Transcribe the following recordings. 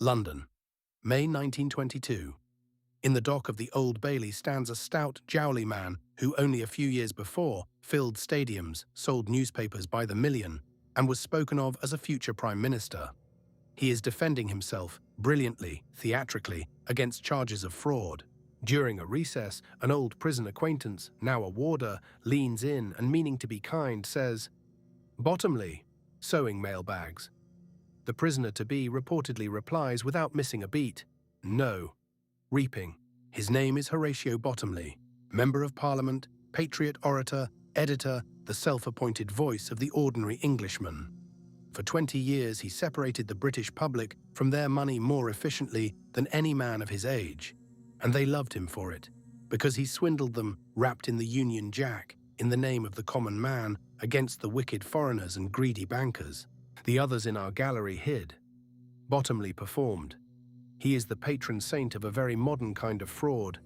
London, May 1922. In the dock of the Old Bailey stands a stout, jowly man who only a few years before filled stadiums, sold newspapers by the million, and was spoken of as a future Prime Minister. He is defending himself, brilliantly, theatrically, against charges of fraud. During a recess, an old prison acquaintance, now a warder, leans in and, meaning to be kind, says, "Bottomley, sewing mailbags." The prisoner-to-be reportedly replies without missing a beat, "No." Reaping. His name is Horatio Bottomley, Member of Parliament, patriot orator, editor, the self-appointed voice of the ordinary Englishman. For 20 years he separated the British public from their money more efficiently than any man of his age, and they loved him for it, because he swindled them wrapped in the Union Jack, in the name of the common man, against the wicked foreigners and greedy bankers. The others in our gallery hid. Bottomley performed. He is the patron saint of a very modern kind of fraud,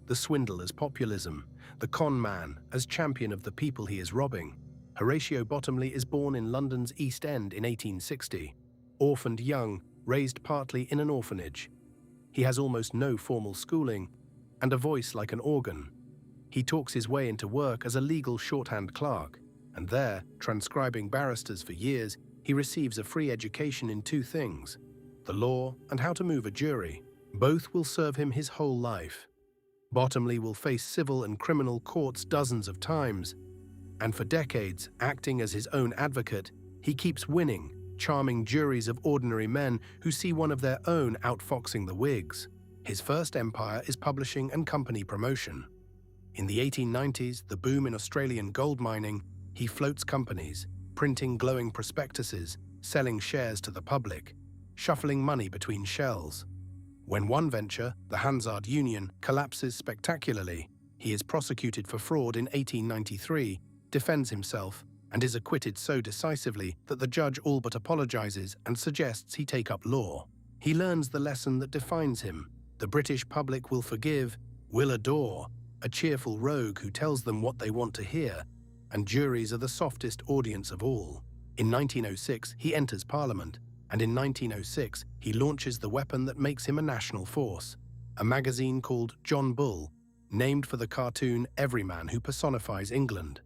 the swindle as populism, the con man as champion of the people he is robbing. Horatio Bottomley is born in London's East End in 1860, orphaned young, raised partly in an orphanage. He has almost no formal schooling, and a voice like an organ. He talks his way into work as a legal shorthand clerk, and there, transcribing barristers for years, he receives a free education in two things: the law and how to move a jury. Both will serve him his whole life. Bottomley will face civil and criminal courts dozens of times, and for decades, acting as his own advocate, he keeps winning, charming juries of ordinary men who see one of their own outfoxing the Whigs. His first empire is publishing and company promotion. In the 1890s, the boom in Australian gold mining, he floats companies, printing glowing prospectuses, selling shares to the public, shuffling money between shells. When one venture, the Hansard Union, collapses spectacularly, he is prosecuted for fraud in 1893, defends himself, and is acquitted so decisively that the judge all but apologizes and suggests he take up law. He learns the lesson that defines him: the British public will forgive, will adore, a cheerful rogue who tells them what they want to hear, and juries are the softest audience of all. In 1906, he enters Parliament, and in 1906, he launches the weapon that makes him a national force, a magazine called John Bull, named for the cartoon Everyman who personifies England.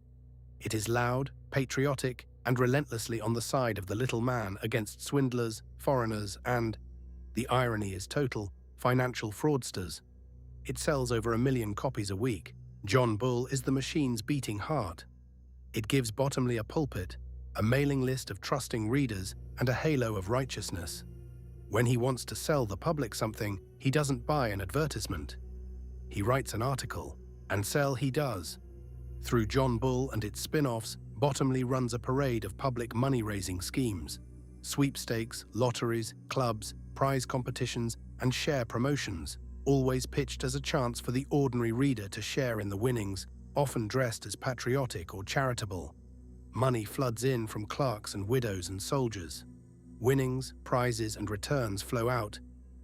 It is loud, patriotic, and relentlessly on the side of the little man against swindlers, foreigners, and, the irony is total, financial fraudsters. It sells over 1 million copies a week. John Bull is the machine's beating heart. It gives Bottomley a pulpit, a mailing list of trusting readers, and a halo of righteousness. When he wants to sell the public something, he doesn't buy an advertisement. He writes an article, and sell he does. Through John Bull and its spin-offs, Bottomley runs a parade of public money-raising schemes: sweepstakes, lotteries, clubs, prize competitions, and share promotions, always pitched as a chance for the ordinary reader to share in the winnings, often dressed as patriotic or charitable. Money floods in from clerks and widows and soldiers. Winnings, prizes, and returns flow out,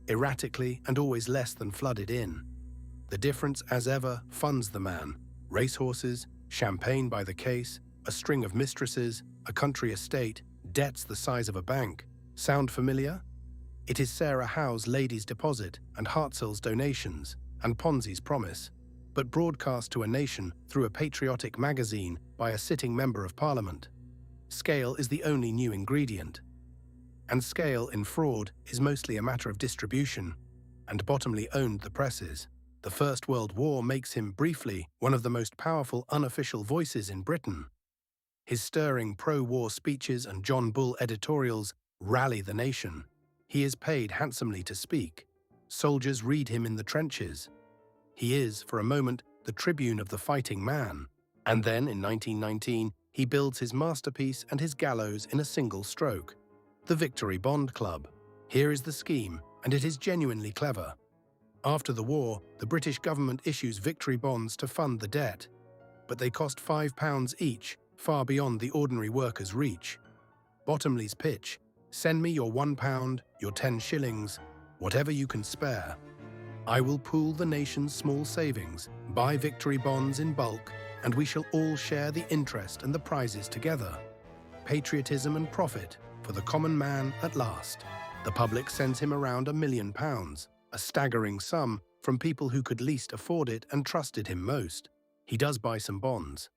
erratically and always less than flooded in. The difference, as ever, funds the man. Racehorses, champagne by the case, a string of mistresses, a country estate, debts the size of a bank. Sound familiar? It is Sarah Howe's Ladies' Deposit and Hartzell's donations and Ponzi's promise, but broadcast to a nation through a patriotic magazine by a sitting member of Parliament. Scale is the only new ingredient. And scale in fraud is mostly a matter of distribution, and Bottomley owned the presses. The First World War makes him, briefly, one of the most powerful unofficial voices in Britain. His stirring pro-war speeches and John Bull editorials rally the nation. He is paid handsomely to speak. Soldiers read him in the trenches. He is, for a moment, the tribune of the fighting man. And then, in 1919, he builds his masterpiece and his gallows in a single stroke: the Victory Bond Club. Here is the scheme, and it is genuinely clever. After the war, the British government issues victory bonds to fund the debt, but they cost £5 each, far beyond the ordinary worker's reach. Bottomley's pitch: send me your £1, your 10 shillings, whatever you can spare. I will pool the nation's small savings, buy victory bonds in bulk, and we shall all share the interest and the prizes together. Patriotism and profit for the common man at last. The public sends him around £1 million, a staggering sum from people who could least afford it and trusted him most. He does buy some bonds,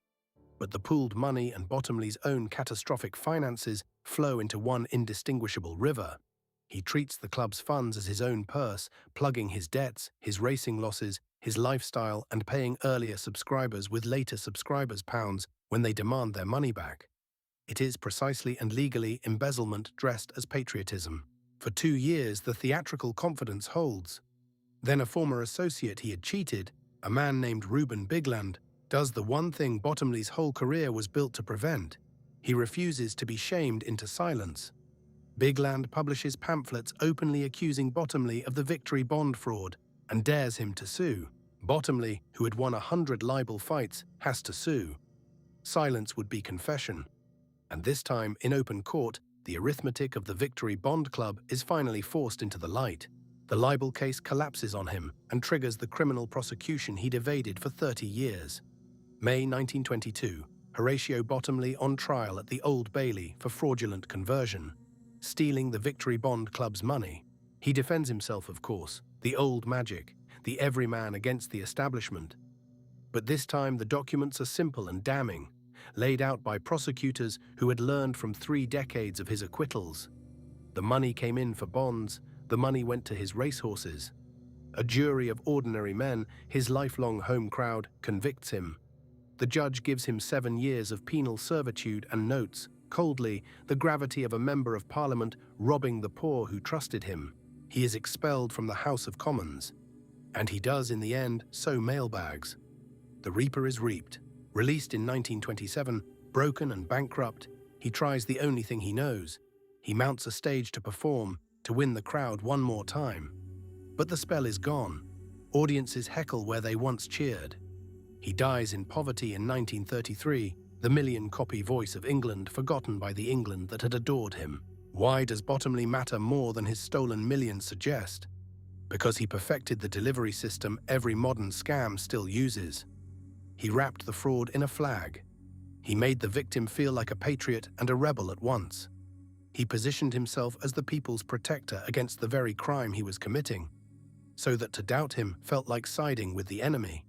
but the pooled money and Bottomley's own catastrophic finances flow into one indistinguishable river. He treats the club's funds as his own purse, plugging his debts, his racing losses, his lifestyle, and paying earlier subscribers with later subscribers' pounds when they demand their money back. It is precisely and legally embezzlement dressed as patriotism. For 2 years, the theatrical confidence holds. Then a former associate he had cheated, a man named Reuben Bigland, does the one thing Bottomley's whole career was built to prevent. He refuses to be shamed into silence. Bigland publishes pamphlets openly accusing Bottomley of the Victory Bond fraud and dares him to sue. Bottomley, who had won 100 libel fights, has to sue. Silence would be confession. And this time, in open court, the arithmetic of the Victory Bond Club is finally forced into the light. The libel case collapses on him and triggers the criminal prosecution he'd evaded for 30 years. May 1922, Horatio Bottomley on trial at the Old Bailey for fraudulent conversion, stealing the Victory Bond Club's money. He defends himself, of course, the old magic, the everyman against the establishment. But this time the documents are simple and damning, laid out by prosecutors who had learned from 3 decades of his acquittals. The money came in for bonds, the money went to his racehorses. A jury of ordinary men, his lifelong home crowd, convicts him. The judge gives him 7 years of penal servitude and notes, coldly, the gravity of a member of Parliament robbing the poor who trusted him. He is expelled from the House of Commons. And he does, in the end, sow mailbags. The reaper is reaped. Released in 1927, broken and bankrupt, he tries the only thing he knows. He mounts a stage to perform, to win the crowd one more time. But the spell is gone. Audiences heckle where they once cheered. He dies in poverty in 1933, the million-copy voice of England forgotten by the England that had adored him. Why does Bottomley matter more than his stolen millions suggest? Because he perfected the delivery system every modern scam still uses. He wrapped the fraud in a flag. He made the victim feel like a patriot and a rebel at once. He positioned himself as the people's protector against the very crime he was committing, so that to doubt him felt like siding with the enemy.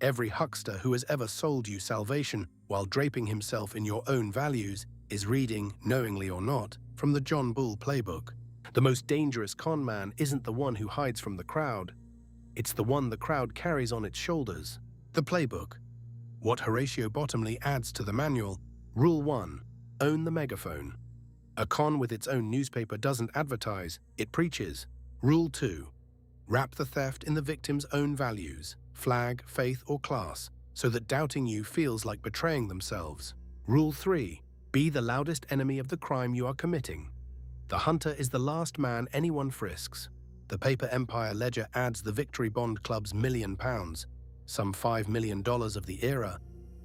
Every huckster who has ever sold you salvation while draping himself in your own values is reading, knowingly or not, from the John Bull playbook. The most dangerous con man isn't the one who hides from the crowd. It's the one the crowd carries on its shoulders. The playbook. What Horatio Bottomley adds to the manual. Rule 1. Own the megaphone. A con with its own newspaper doesn't advertise, it preaches. Rule 2. Wrap the theft in the victim's own values, flag, faith, or class, so that doubting you feels like betraying themselves. Rule 3. Be the loudest enemy of the crime you are committing. The hunter is the last man anyone frisks. The paper empire ledger adds the Victory Bond Club's £1 million, some $5 million of the era,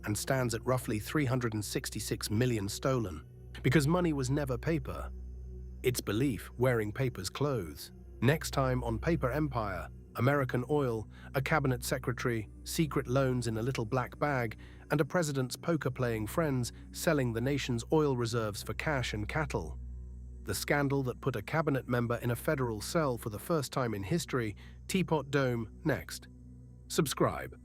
and stands at roughly 366 million stolen. Because money was never paper. It's belief wearing paper's clothes. Next time on Paper Empire, American oil, a cabinet secretary, secret loans in a little black bag, and a president's poker-playing friends selling the nation's oil reserves for cash and cattle. The scandal that put a cabinet member in a federal cell for the first time in history, Teapot Dome, next. Subscribe.